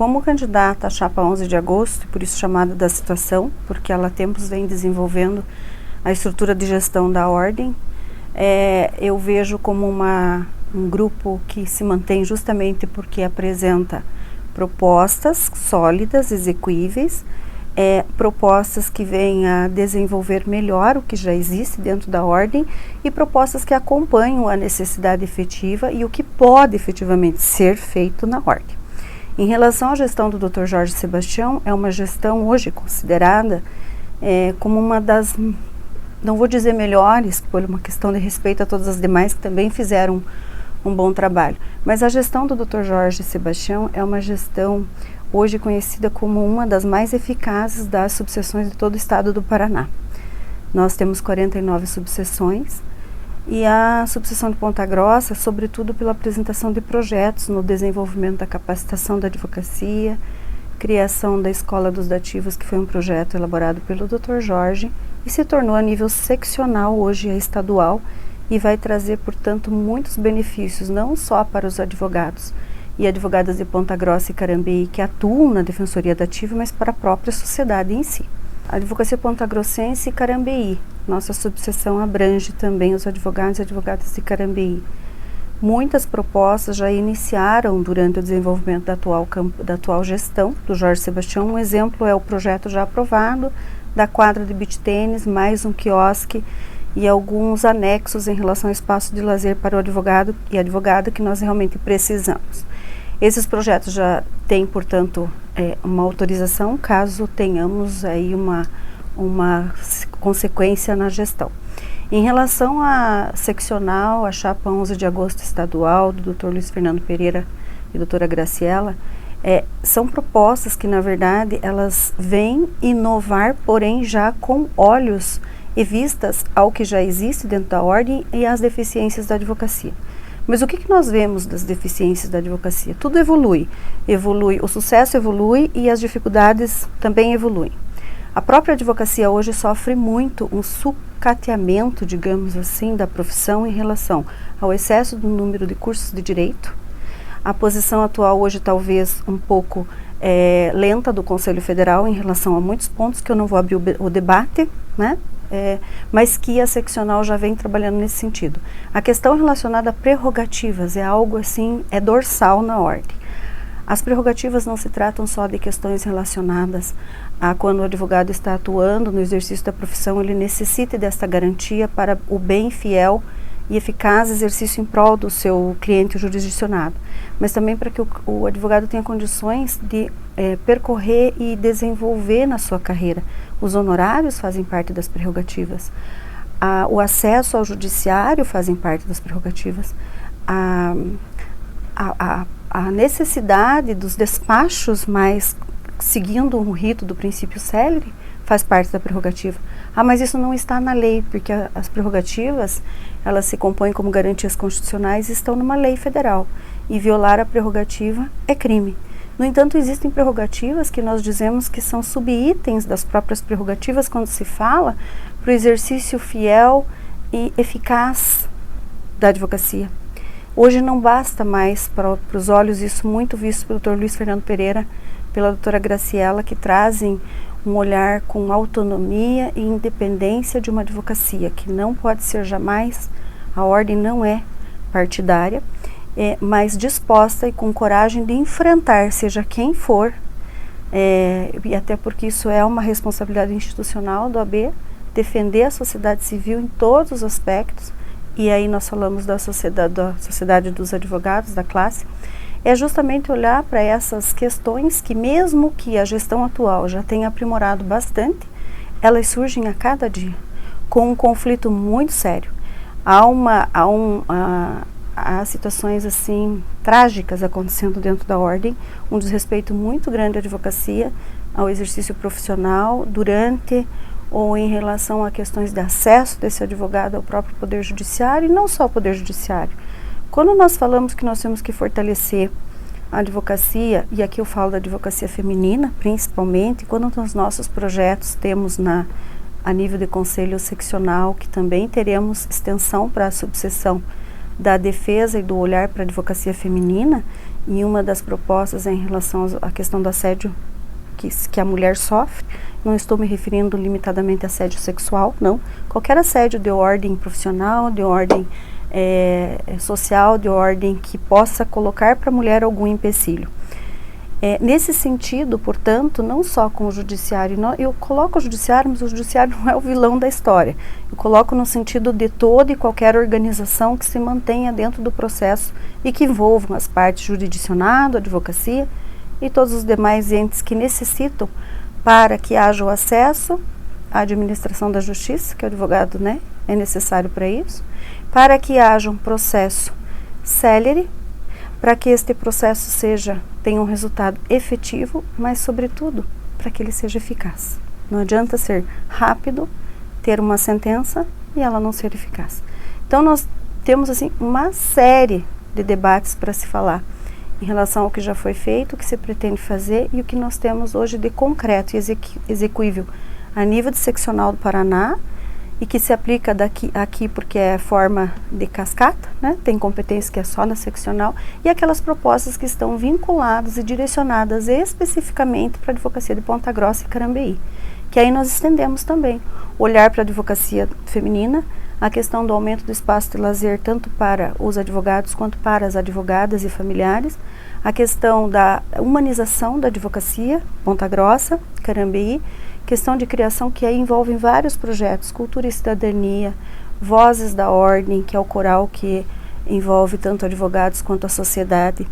como candidata à chapa 11 de agosto, por isso chamada da situação, porque ela há tempos vem desenvolvendo a estrutura de gestão da ordem, eu vejo como um grupo que se mantém justamente porque apresenta propostas sólidas, execuíveis, propostas que vêm a desenvolver melhor o que já existe dentro da ordem e propostas que acompanham a necessidade efetiva e o que pode efetivamente ser feito na ordem. Em relação à gestão do Dr. Jorge Sebastião, é uma gestão hoje considerada como uma das, não vou dizer melhores, por uma questão de respeito a todas as demais que também fizeram um bom trabalho, mas a gestão do Dr. Jorge Sebastião é uma gestão hoje conhecida como uma das mais eficazes das subseções de todo o estado do Paraná. Nós temos 49 subseções e a subseção de Ponta Grossa, sobretudo pela apresentação de projetos no desenvolvimento da capacitação da advocacia, criação da Escola dos Dativos, que foi um projeto elaborado pelo Dr. Jorge e se tornou a nível seccional, hoje é estadual, e vai trazer, portanto, muitos benefícios, não só para os advogados e advogadas de Ponta Grossa e Carambeí que atuam na Defensoria Dativa, mas para a própria sociedade em si. A Advocacia Pontagrossense e Carambeí, nossa subseção abrange também os advogados e advogadas de Carambeí. Muitas propostas já iniciaram durante o desenvolvimento da atual gestão do Jorge Sebastião. Um exemplo é o projeto já aprovado da quadra de beach tênis, mais um quiosque e alguns anexos em relação ao espaço de lazer para o advogado e advogada que nós realmente precisamos. Esses projetos já têm, portanto, uma autorização, caso tenhamos aí uma consequência na gestão. Em relação à seccional, a chapa 11 de agosto estadual, do Dr. Luiz Fernando Pereira e doutora Graciela, são propostas que, na verdade, elas vêm inovar, porém já com olhos e vistas ao que já existe dentro da ordem e às deficiências da advocacia. Mas o que nós vemos das deficiências da advocacia? Tudo evolui, o sucesso evolui e as dificuldades também evoluem. A própria advocacia hoje sofre muito um sucateamento, digamos assim, da profissão em relação ao excesso do número de cursos de direito. A posição atual hoje talvez um pouco lenta do Conselho Federal em relação a muitos pontos que eu não vou abrir o debate, né? Mas que a seccional já vem trabalhando nesse sentido. A questão relacionada a prerrogativas é algo assim, é dorsal na ordem. As prerrogativas não se tratam só de questões relacionadas a quando o advogado está atuando no exercício da profissão, ele necessita desta garantia para o bem fiel e eficaz exercício em prol do seu cliente jurisdicionado, mas também para que o advogado tenha condições de percorrer e desenvolver na sua carreira. Os honorários fazem parte das prerrogativas, o acesso ao judiciário fazem parte das prerrogativas, a necessidade dos despachos mais seguindo um rito do princípio célere faz parte da prerrogativa. Mas isso não está na lei, porque as prerrogativas, elas se compõem como garantias constitucionais e estão numa lei federal. E violar a prerrogativa é crime. No entanto, existem prerrogativas que nós dizemos que são subitens das próprias prerrogativas quando se fala para o exercício fiel e eficaz da advocacia. Hoje não basta mais para os olhos, isso muito visto pelo Dr. Luiz Fernando Pereira, pela doutora Graciela, que trazem um olhar com autonomia e independência de uma advocacia, que não pode ser jamais, a ordem não é partidária, mas disposta e com coragem de enfrentar, seja quem for, e até porque isso é uma responsabilidade institucional do AB, defender a sociedade civil em todos os aspectos, e aí nós falamos da sociedade dos advogados, da classe, é justamente olhar para essas questões que, mesmo que a gestão atual já tenha aprimorado bastante, elas surgem a cada dia, com um conflito muito sério. Há situações assim trágicas acontecendo dentro da ordem, um desrespeito muito grande à advocacia, ao exercício profissional, durante ou em relação a questões de acesso desse advogado ao próprio Poder Judiciário, e não só o Poder Judiciário. Quando nós falamos que nós temos que fortalecer a advocacia, e aqui eu falo da advocacia feminina, principalmente, quando nos nossos projetos temos a nível de conselho seccional, que também teremos extensão para a subseção da defesa e do olhar para a advocacia feminina, e uma das propostas é em relação à questão do assédio que a mulher sofre. Não estou me referindo limitadamente a assédio sexual, não. Qualquer assédio de ordem profissional, de ordem social, de ordem que possa colocar para a mulher algum empecilho. Nesse sentido, portanto, não só com o judiciário, eu coloco o judiciário, mas o judiciário não é o vilão da história. Eu coloco no sentido de toda e qualquer organização que se mantenha dentro do processo e que envolvam as partes jurisdicionado, advocacia e todos os demais entes que necessitam para que haja o acesso à administração da justiça, que o advogado, né, é necessário para isso, para que haja um processo célere, para que este processo tenha um resultado efetivo, mas, sobretudo, para que ele seja eficaz. Não adianta ser rápido, ter uma sentença e ela não ser eficaz. Então, nós temos assim uma série de debates para se falar em relação ao que já foi feito, o que se pretende fazer e o que nós temos hoje de concreto e execuível a nível de seccional do Paraná, e que se aplica aqui porque é forma de cascata, né? Tem competência que é só na seccional, e aquelas propostas que estão vinculadas e direcionadas especificamente para a advocacia de Ponta Grossa e Carambeí, que aí nós estendemos também. Olhar para a advocacia feminina, a questão do aumento do espaço de lazer tanto para os advogados quanto para as advogadas e familiares, a questão da humanização da advocacia, Ponta Grossa, Carambeí, questão de criação que aí envolve vários projetos, cultura e cidadania, vozes da ordem, que é o coral que envolve tanto advogados quanto a sociedade,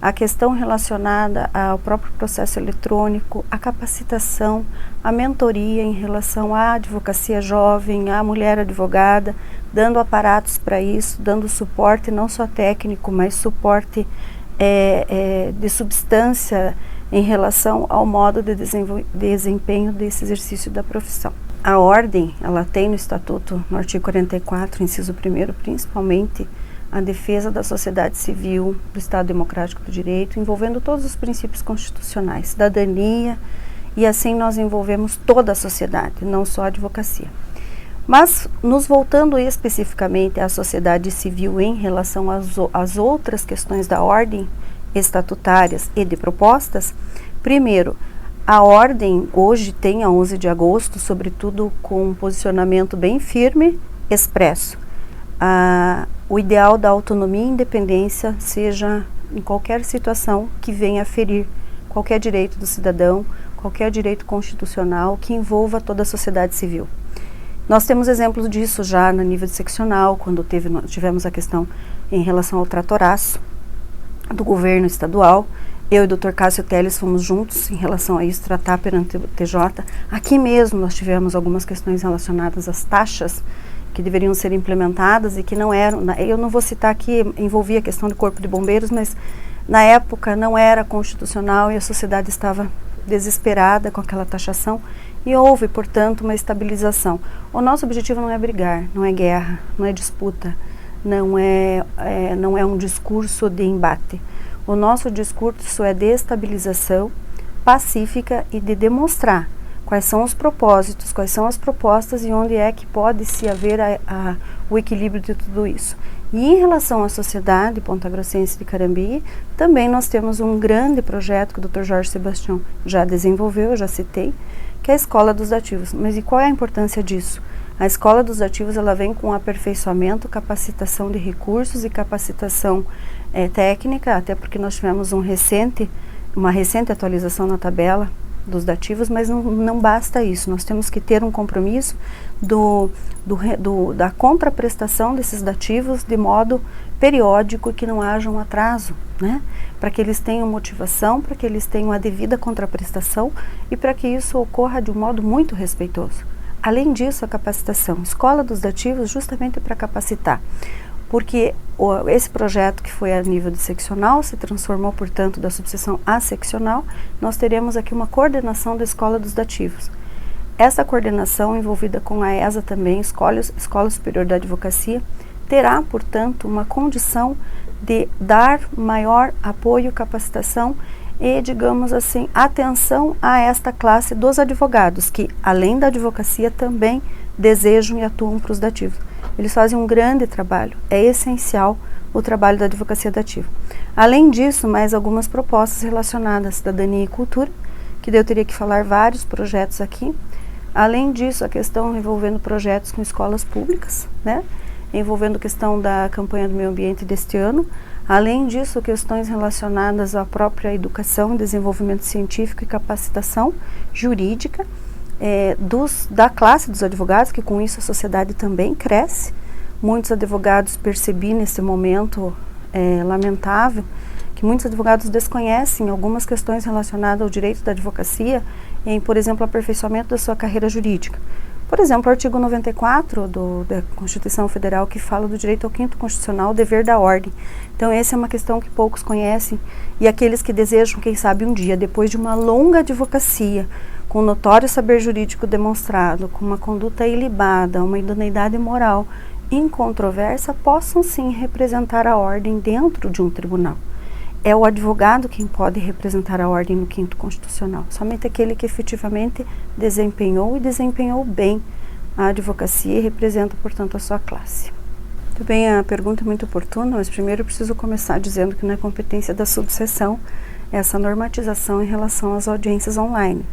a questão relacionada ao próprio processo eletrônico, a capacitação, a mentoria em relação à advocacia jovem, à mulher advogada, dando aparatos para isso, dando suporte não só técnico, mas suporte de substância em relação ao modo de desempenho desse exercício da profissão. A ordem, ela tem no Estatuto, no artigo 44, inciso 1º, principalmente a defesa da sociedade civil, do Estado Democrático do Direito, envolvendo todos os princípios constitucionais, cidadania, e assim nós envolvemos toda a sociedade, não só a advocacia. Mas, nos voltando especificamente à sociedade civil em relação às outras questões da ordem, estatutárias e de propostas, primeiro, a ordem hoje tem a 11 de agosto, sobretudo com um posicionamento bem firme, expresso. O ideal da autonomia e independência seja em qualquer situação que venha a ferir qualquer direito do cidadão, qualquer direito constitucional que envolva toda a sociedade civil. Nós temos exemplos disso já no nível seccional, quando tivemos a questão em relação ao tratoraço do governo estadual. Eu e o Dr. Cássio Teles fomos juntos em relação a isso, tratar perante o TJ. Aqui mesmo nós tivemos algumas questões relacionadas às taxas que deveriam ser implementadas e que não eram. Eu não vou citar aqui, envolvia a questão do Corpo de Bombeiros, mas na época não era constitucional e a sociedade estava desesperada com aquela taxação e houve, portanto, uma estabilização. O nosso objetivo não é brigar, não é guerra, não é disputa, não é um discurso de embate. O nosso discurso é de estabilização pacífica e de demonstrar quais são os propósitos, quais são as propostas e onde é que pode-se haver o equilíbrio de tudo isso. E em relação à sociedade pontagrossense de Carambeí, também nós temos um grande projeto que o Dr. Jorge Sebastião já desenvolveu, eu já citei, que é a Escola dos Dativos. Mas e qual é a importância disso? A Escola dos Dativos, ela vem com aperfeiçoamento, capacitação de recursos e capacitação técnica, até porque nós tivemos uma recente atualização na tabela dos dativos, mas não basta isso. Nós temos que ter um compromisso da contraprestação desses dativos de modo periódico e que não haja um atraso, né? Para que eles tenham motivação, para que eles tenham a devida contraprestação e para que isso ocorra de um modo muito respeitoso. Além disso, a capacitação, Escola dos Dativos, justamente para capacitar, porque esse projeto que foi a nível de seccional se transformou, portanto, da subseção a seccional. Nós teremos aqui uma coordenação da Escola dos Dativos. Essa coordenação, envolvida com a ESA também, Escola Superior da Advocacia, terá, portanto, uma condição de dar maior apoio, capacitação e, digamos assim, atenção a esta classe dos advogados, que, além da advocacia, também desejam e atuam para os dativos. Eles fazem um grande trabalho, é essencial o trabalho da advocacia dativa. Além disso, mais algumas propostas relacionadas à cidadania e cultura, que daí eu teria que falar vários projetos aqui. Além disso, a questão envolvendo projetos com escolas públicas, né? Envolvendo a questão da campanha do meio ambiente deste ano. Além disso, questões relacionadas à própria educação, desenvolvimento científico e capacitação jurídica da classe dos advogados, que com isso a sociedade também cresce. Muitos advogados percebi nesse momento lamentável que muitos advogados desconhecem algumas questões relacionadas ao direito da advocacia em, por exemplo, aperfeiçoamento da sua carreira jurídica. Por exemplo, o artigo 94 da Constituição Federal, que fala do direito ao quinto constitucional, o dever da ordem. Então, essa é uma questão que poucos conhecem, e aqueles que desejam, quem sabe um dia, depois de uma longa advocacia, com notório saber jurídico demonstrado, com uma conduta ilibada, uma idoneidade moral incontroversa, possam sim representar a ordem dentro de um tribunal. É o advogado quem pode representar a ordem no quinto constitucional, somente aquele que efetivamente desempenhou e desempenhou bem a advocacia e representa, portanto, a sua classe. Muito bem, a pergunta é muito oportuna, mas primeiro eu preciso começar dizendo que não é competência da subseção essa normatização em relação às audiências online.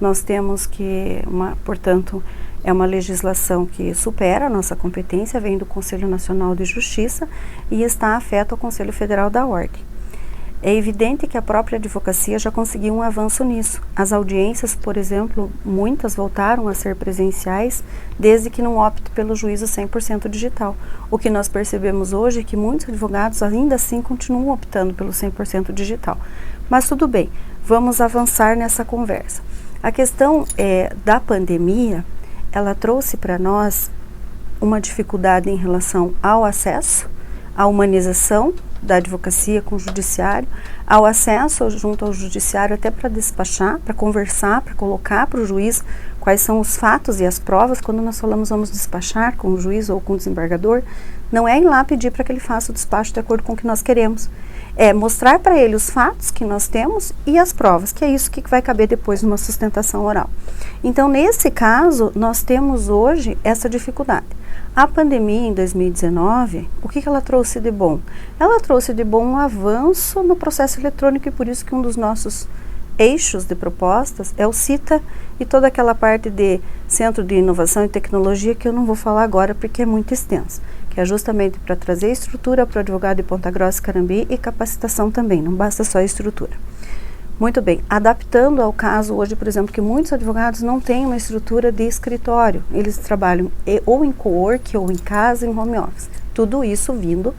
Nós temos que, portanto, é uma legislação que supera a nossa competência, vem do Conselho Nacional de Justiça e está afeta ao Conselho Federal da Ordem. É evidente que a própria advocacia já conseguiu um avanço nisso. As audiências, por exemplo, muitas voltaram a ser presenciais, desde que não opte pelo juízo 100% digital. O que nós percebemos hoje é que muitos advogados ainda assim continuam optando pelo 100% digital. Mas tudo bem, vamos avançar nessa conversa. A questão da pandemia, ela trouxe para nós uma dificuldade em relação ao acesso, à humanização da advocacia com o judiciário, ao acesso junto ao judiciário até para despachar, para conversar, para colocar para o juiz quais são os fatos e as provas. Quando nós falamos vamos despachar com o juiz ou com o desembargador, não é ir lá pedir para que ele faça o despacho de acordo com o que nós queremos. É mostrar para ele os fatos que nós temos e as provas, que é isso que vai caber depois numa sustentação oral. Então, nesse caso, nós temos hoje essa dificuldade. A pandemia em 2019, o que ela trouxe de bom? Ela trouxe de bom um avanço no processo eletrônico, e por isso que um dos nossos eixos de propostas é o CITA e toda aquela parte de Centro de Inovação e Tecnologia, que eu não vou falar agora porque é muito extenso, que é justamente para trazer estrutura para o advogado de Ponta Grossa e Carambi e capacitação também, não basta só a estrutura. Muito bem, adaptando ao caso hoje, por exemplo, que muitos advogados não têm uma estrutura de escritório, eles trabalham ou em co-work ou em casa, em home office. Tudo isso vindo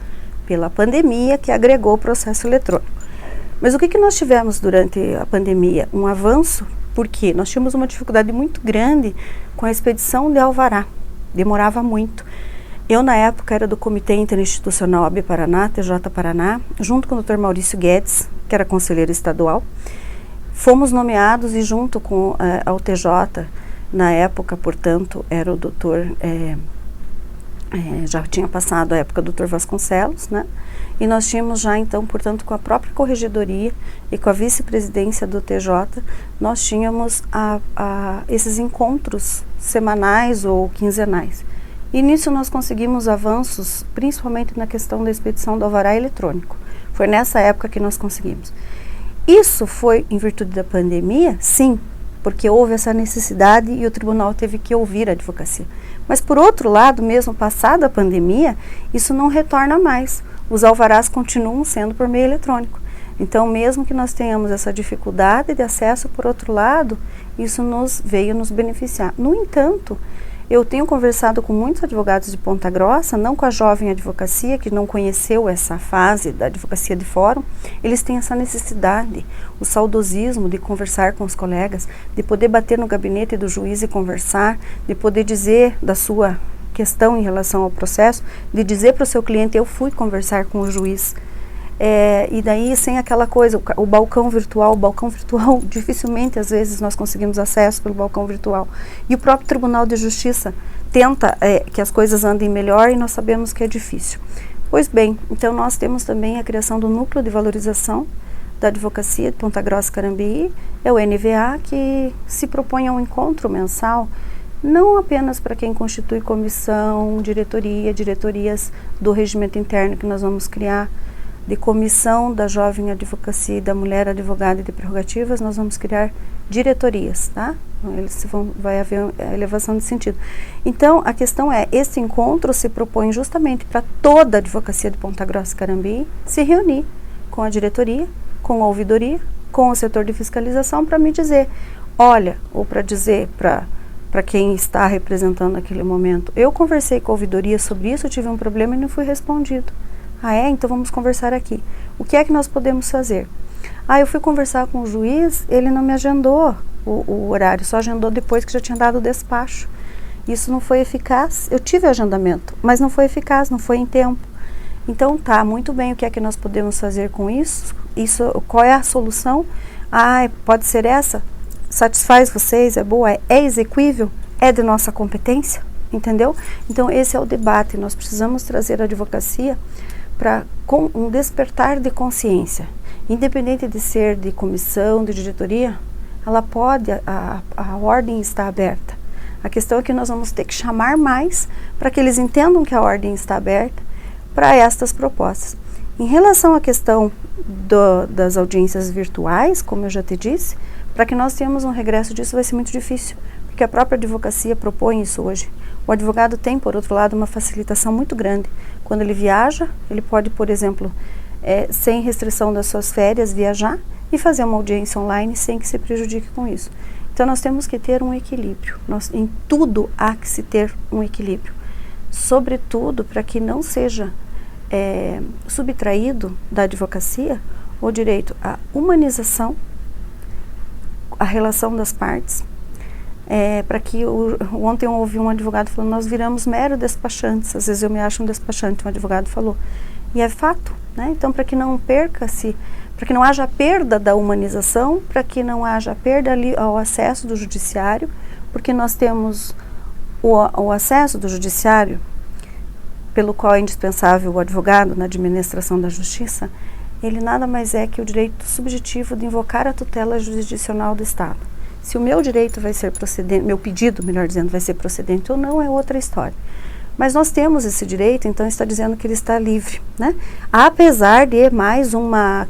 pela pandemia que agregou o processo eletrônico. Mas o que nós tivemos durante a pandemia? Um avanço, porque nós tínhamos uma dificuldade muito grande com a expedição de alvará, demorava muito. Eu, na época, era do Comitê Interinstitucional AB Paraná, TJ Paraná, junto com o Dr. Maurício Guedes, que era conselheiro estadual. Fomos nomeados e junto com ao TJ, na época, portanto, era o doutor, já tinha passado a época do Dr. Vasconcelos, né? E nós tínhamos já, então, portanto, com a própria corregedoria e com a vice-presidência do TJ, nós tínhamos esses encontros semanais ou quinzenais. E nisso nós conseguimos avanços, principalmente na questão da expedição do alvará eletrônico. Foi nessa época que nós conseguimos. Isso foi em virtude da pandemia? Sim, porque houve essa necessidade e o tribunal teve que ouvir a advocacia. Mas, por outro lado, mesmo passada a pandemia, isso não retorna mais. Os alvarás continuam sendo por meio eletrônico. Então, mesmo que nós tenhamos essa dificuldade de acesso, por outro lado, isso veio nos beneficiar. No entanto, eu tenho conversado com muitos advogados de Ponta Grossa, não com a jovem advocacia, que não conheceu essa fase da advocacia de fórum. Eles têm essa necessidade, o saudosismo de conversar com os colegas, de poder bater no gabinete do juiz e conversar, de poder dizer da sua questão em relação ao processo, de dizer para o seu cliente, eu fui conversar com o juiz. E daí, sem aquela coisa, o balcão virtual, dificilmente às vezes nós conseguimos acesso pelo balcão virtual. E o próprio Tribunal de Justiça tenta que as coisas andem melhor e nós sabemos que é difícil. Pois bem, então nós temos também a criação do Núcleo de Valorização da Advocacia de Ponta Grossa e Carambi, é o NVA, que se propõe a um encontro mensal, não apenas para quem constitui comissão, diretorias do regimento interno que nós vamos criar, de comissão da jovem advocacia e da mulher advogada de prerrogativas, nós vamos criar diretorias, tá? Vai haver elevação de sentido. Então, a questão é, esse encontro se propõe justamente para toda a advocacia de Ponta Grossa e Carambeí se reunir com a diretoria, com a ouvidoria, com o setor de fiscalização para me dizer, olha, ou para dizer para quem está representando naquele momento, eu conversei com a ouvidoria sobre isso, eu tive um problema e não fui respondido. Ah, é? Então vamos conversar aqui. O que é que nós podemos fazer? Ah, eu fui conversar com o juiz, ele não me agendou o horário, só agendou depois que já tinha dado o despacho. Isso não foi eficaz. Eu tive agendamento, mas não foi eficaz, não foi em tempo. Então tá, muito bem, o que é que nós podemos fazer com isso? Qual é a solução? Ah, pode ser essa? Satisfaz vocês? É boa? É exequível? É de nossa competência? Entendeu? Então esse é o debate, nós precisamos trazer a advocacia para um despertar de consciência, independente de ser de comissão, de diretoria, ela pode, a ordem está aberta. A questão é que nós vamos ter que chamar mais para que eles entendam que a ordem está aberta para estas propostas. Em relação à questão das audiências virtuais, como eu já te disse, para que nós tenhamos um regresso disso vai ser muito difícil, porque a própria advocacia propõe isso hoje. O advogado tem, por outro lado, uma facilitação muito grande. Quando ele viaja, ele pode, por exemplo, sem restrição das suas férias, viajar e fazer uma audiência online sem que se prejudique com isso. Então, nós temos que ter um equilíbrio. Em tudo há que se ter um equilíbrio. Sobretudo, para que não seja subtraído da advocacia o direito à humanização, à relação das partes, para que ontem eu ouvi um advogado falando, nós viramos mero despachantes, às vezes eu me acho um despachante, um advogado falou, e é fato, né? Então, para que não perca-se, para que não haja perda da humanização, para que não haja perda ao acesso do judiciário, porque nós temos o acesso do judiciário, pelo qual é indispensável o advogado na administração da justiça, ele nada mais é que o direito subjetivo de invocar a tutela jurisdicional do Estado. Se o meu direito vai ser procedente, meu pedido, melhor dizendo, vai ser procedente ou não, é outra história. Mas nós temos esse direito, então está dizendo que ele está livre, né? Apesar de mais uma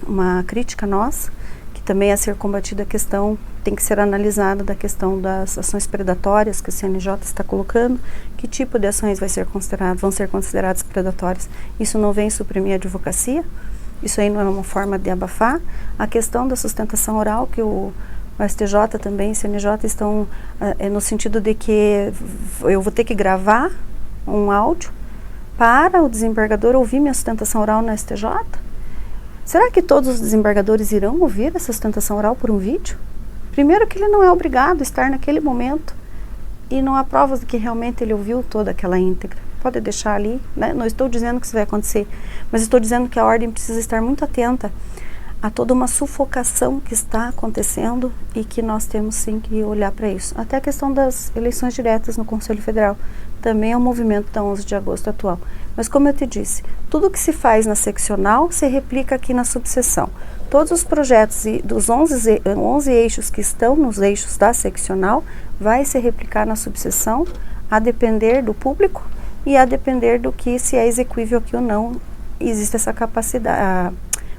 crítica nossa, que também a ser combatida a questão, tem que ser analisada da questão das ações predatórias que o CNJ está colocando, que tipo de ações vão ser consideradas predatórias. Isso não vem suprimir a advocacia, isso aí não é uma forma de abafar. A questão da sustentação oral, que o STJ também, CNJ estão no sentido de que eu vou ter que gravar um áudio para o desembargador ouvir minha sustentação oral na STJ? Será que todos os desembargadores irão ouvir essa sustentação oral por um vídeo? Primeiro que ele não é obrigado a estar naquele momento e não há provas de que realmente ele ouviu toda aquela íntegra. Pode deixar ali, né? Não estou dizendo que isso vai acontecer, mas estou dizendo que a ordem precisa estar muito atenta a toda uma sufocação que está acontecendo e que nós temos sim que olhar para isso. Até a questão das eleições diretas no Conselho Federal também é um movimento da 11 de agosto atual. Mas como eu te disse, tudo que se faz na seccional se replica aqui na subseção. Todos os projetos dos 11 eixos que estão nos eixos da seccional vai se replicar na subseção, a depender do público e a depender do que se é exequível aqui ou não, existe essa capacidade, a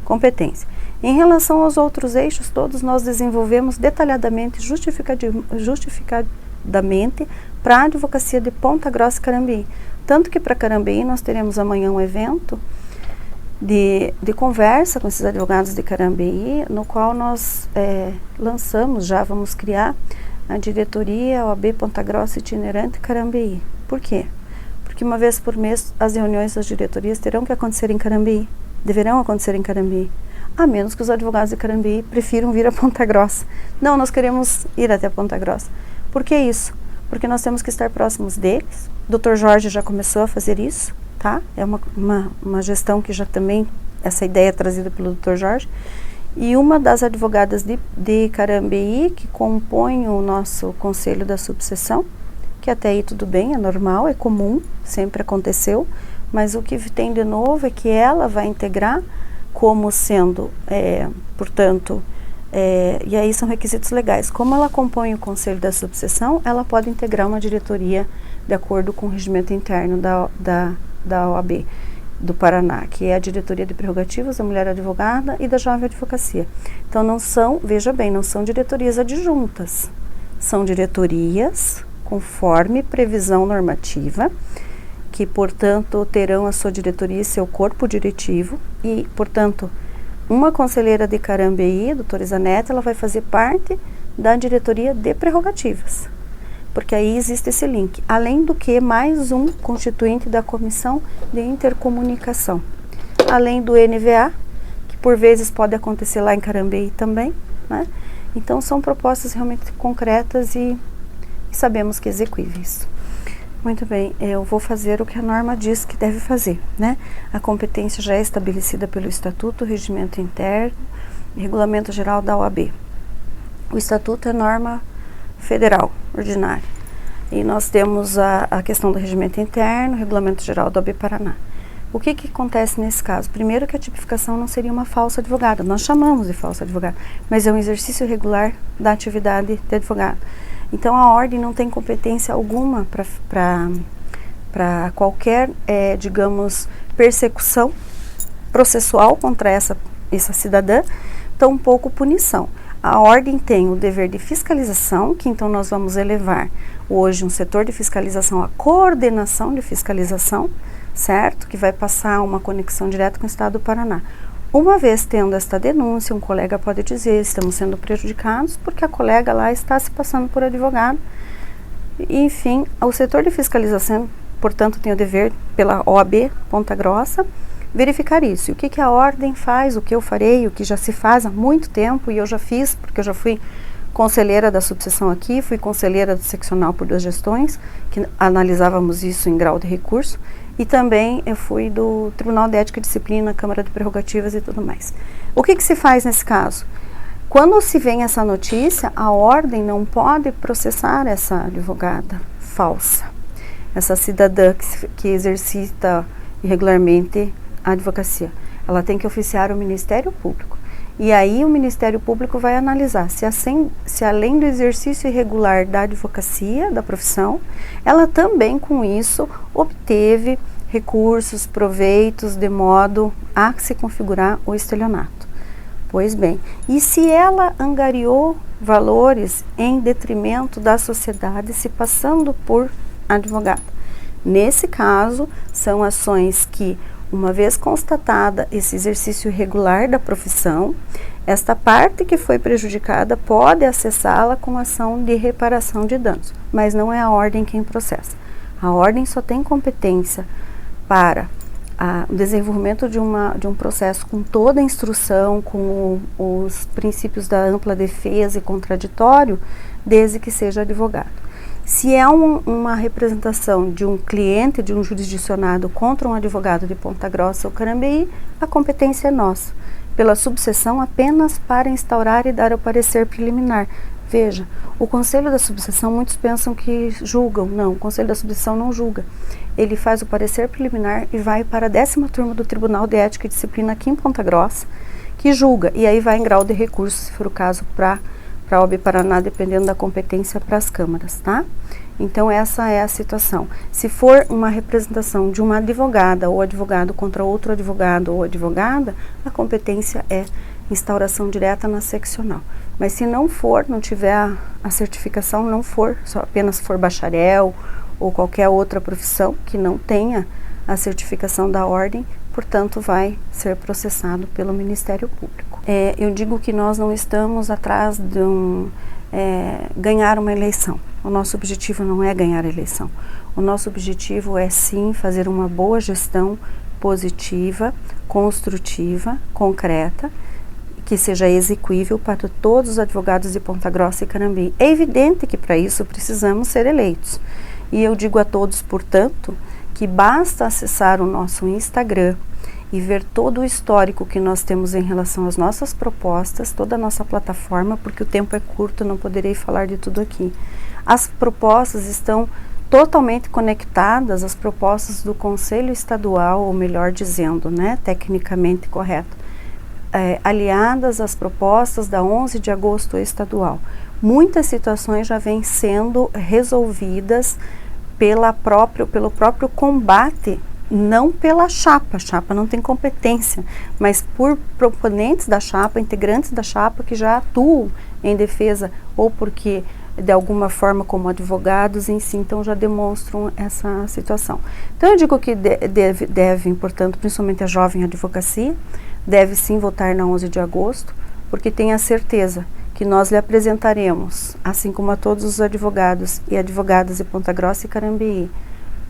competência. Em relação aos outros eixos, todos nós desenvolvemos detalhadamente, justificadamente, para a advocacia de Ponta Grossa e Carambeí. Tanto que para Carambeí nós teremos amanhã um evento de conversa com esses advogados de Carambeí, no qual nós vamos criar a diretoria OAB Ponta Grossa itinerante Carambeí. Por quê? Porque uma vez por mês as reuniões das diretorias terão que acontecer em Carambeí, deverão acontecer em Carambeí, a menos que os advogados de Carambeí prefiram vir a Ponta Grossa. Não, nós queremos ir até Ponta Grossa. Por que isso? Porque nós temos que estar próximos deles. O Dr. Jorge já começou a fazer isso, tá? É uma gestão que já também, essa ideia é trazida pelo Dr. Jorge. E uma das advogadas de Carambeí, que compõe o nosso conselho da subseção, que até aí tudo bem, é normal, é comum, sempre aconteceu, mas o que tem de novo é que ela vai integrar como sendo, portanto, e aí são requisitos legais. Como ela compõe o conselho da subseção, ela pode integrar uma diretoria de acordo com o regimento interno da OAB. do Paraná, que é a Diretoria de Prerrogativas da Mulher Advogada e da Jovem Advocacia. Então não são, veja bem, não são diretorias adjuntas, são diretorias conforme previsão normativa, que portanto terão a sua diretoria e seu corpo diretivo e, portanto, uma conselheira de Carambeí, doutora Isanete, ela vai fazer parte da diretoria de prerrogativas, porque aí existe esse link, além do que mais um constituinte da comissão de intercomunicação, além do NVA, que por vezes pode acontecer lá em Carambeí também, né? Então são propostas realmente concretas e sabemos que execuíveis. Muito bem, eu vou fazer o que a norma diz que deve fazer, né? A competência já é estabelecida pelo Estatuto, Regimento Interno e Regulamento Geral da OAB. O Estatuto é norma federal, ordinária. E nós temos a questão do Regimento Interno, Regulamento Geral da OAB Paraná. O que acontece nesse caso? Primeiro que a tipificação não seria uma falsa advogada, nós chamamos de falsa advogada, mas é um exercício regular da atividade de advogado. Então a ordem não tem competência alguma para qualquer, digamos, persecução processual contra essa cidadã, tampouco punição. A ordem tem o dever de fiscalização, que então nós vamos elevar hoje um setor de fiscalização, a coordenação de fiscalização, certo? Que vai passar uma conexão direta com o Estado do Paraná. Uma vez tendo esta denúncia, um colega pode dizer, estamos sendo prejudicados porque a colega lá está se passando por advogado. E, enfim, o setor de fiscalização, portanto, tem o dever, pela OAB Ponta Grossa, verificar isso. E o que a ordem faz, o que eu farei, o que já se faz há muito tempo, e eu já fiz, porque eu já fui conselheira da subseção aqui, fui conselheira do seccional por 2 gestões, que analisávamos isso em grau de recurso, e também eu fui do Tribunal de Ética e Disciplina, Câmara de Prerrogativas e tudo mais. O que se faz nesse caso? Quando se vem essa notícia, a ordem não pode processar essa advogada falsa, essa cidadã que exercita irregularmente a advocacia. Ela tem que oficiar o Ministério Público. E aí o Ministério Público vai analisar se além do exercício irregular da advocacia, da profissão, ela também com isso obteve recursos, proveitos, de modo a se configurar o estelionato. Pois bem, e se ela angariou valores em detrimento da sociedade se passando por advogada? Nesse caso, são ações que, uma vez constatada esse exercício irregular da profissão, esta parte que foi prejudicada pode acessá-la com ação de reparação de danos, mas não é a ordem quem processa. A ordem só tem competência para o desenvolvimento de um processo com toda a instrução, com os princípios da ampla defesa e contraditório, desde que seja advogado. Se é uma representação de um cliente, de um jurisdicionado contra um advogado de Ponta Grossa ou Carambeí, a competência é nossa, pela subseção apenas para instaurar e dar o parecer preliminar. Veja, o Conselho da Subseção, muitos pensam que julgam. Não, o Conselho da Subseção não julga. Ele faz o parecer preliminar e vai para a 10ª turma do Tribunal de Ética e Disciplina aqui em Ponta Grossa, que julga, e aí vai em grau de recurso, se for o caso, para a OAB Paraná, dependendo da competência para as câmaras, tá? Então essa é a situação. Se for uma representação de uma advogada ou advogado contra outro advogado ou advogada, a competência é instauração direta na seccional. Mas se não for, não tiver a certificação, não for, só apenas for bacharel ou qualquer outra profissão que não tenha a certificação da ordem, portanto vai ser processado pelo Ministério Público. Eu digo que nós não estamos atrás de ganhar uma eleição. O nosso objetivo não é ganhar a eleição. O nosso objetivo é sim fazer uma boa gestão positiva, construtiva, concreta, que seja execuível para todos os advogados de Ponta Grossa e Carambeí. É evidente que para isso precisamos ser eleitos. E eu digo a todos, portanto, que basta acessar o nosso Instagram e ver todo o histórico que nós temos em relação às nossas propostas, toda a nossa plataforma, porque o tempo é curto, não poderei falar de tudo aqui. As propostas estão totalmente conectadas às propostas do Conselho Estadual, ou melhor dizendo, né, tecnicamente correto, aliadas às propostas da 11 de agosto estadual. Muitas situações já vêm sendo resolvidas pelo próprio combate não pela chapa, a chapa não tem competência, mas por proponentes da chapa, integrantes da chapa que já atuam em defesa, ou porque de alguma forma como advogados em si, então já demonstram essa situação. Então eu digo que deve, portanto, principalmente a jovem advocacia, deve sim votar na 11 de agosto, porque tenha certeza que nós lhe apresentaremos, assim como a todos os advogados e advogadas de Ponta Grossa e Carambeí,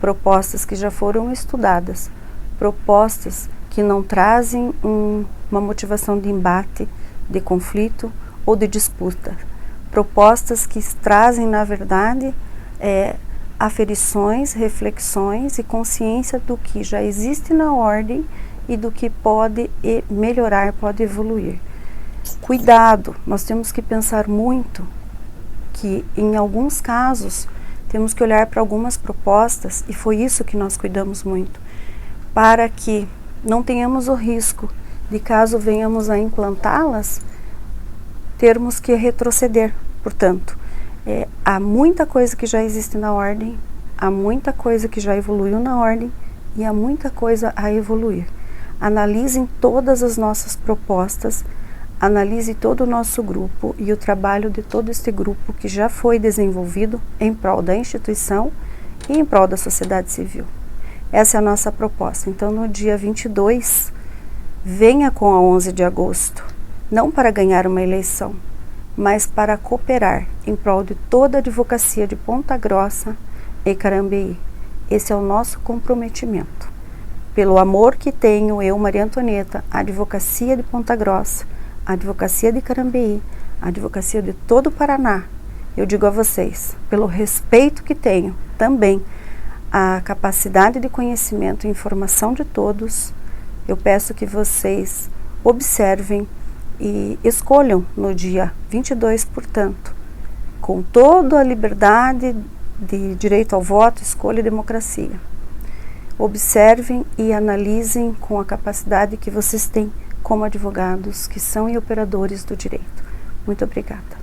propostas que já foram estudadas, propostas que não trazem uma motivação de embate, de conflito ou de disputa, propostas que trazem, na verdade, aferições, reflexões e consciência do que já existe na ordem e do que pode melhorar, pode evoluir. Cuidado, nós temos que pensar muito que, em alguns casos, temos que olhar para algumas propostas, e foi isso que nós cuidamos muito, para que não tenhamos o risco de, caso venhamos a implantá-las, termos que retroceder. Portanto, há muita coisa que já existe na ordem, há muita coisa que já evoluiu na ordem e há muita coisa a evoluir. Analisem todas as nossas propostas, analise todo o nosso grupo e o trabalho de todo este grupo que já foi desenvolvido em prol da instituição e em prol da sociedade civil. Essa é a nossa proposta. Então, no dia 22, venha com a 11 de agosto, não para ganhar uma eleição, mas para cooperar em prol de toda a advocacia de Ponta Grossa e Carambeí. Esse é o nosso comprometimento. Pelo amor que tenho eu, Maria Antonieta, a advocacia de Ponta Grossa, a advocacia de Carambeí, a advocacia de todo o Paraná, eu digo a vocês, pelo respeito que tenho também a capacidade de conhecimento e informação de todos, eu peço que vocês observem e escolham no dia 22, portanto, com toda a liberdade de direito ao voto, escolha e democracia. Observem e analisem com a capacidade que vocês têm como advogados que são e operadores do direito. Muito obrigada.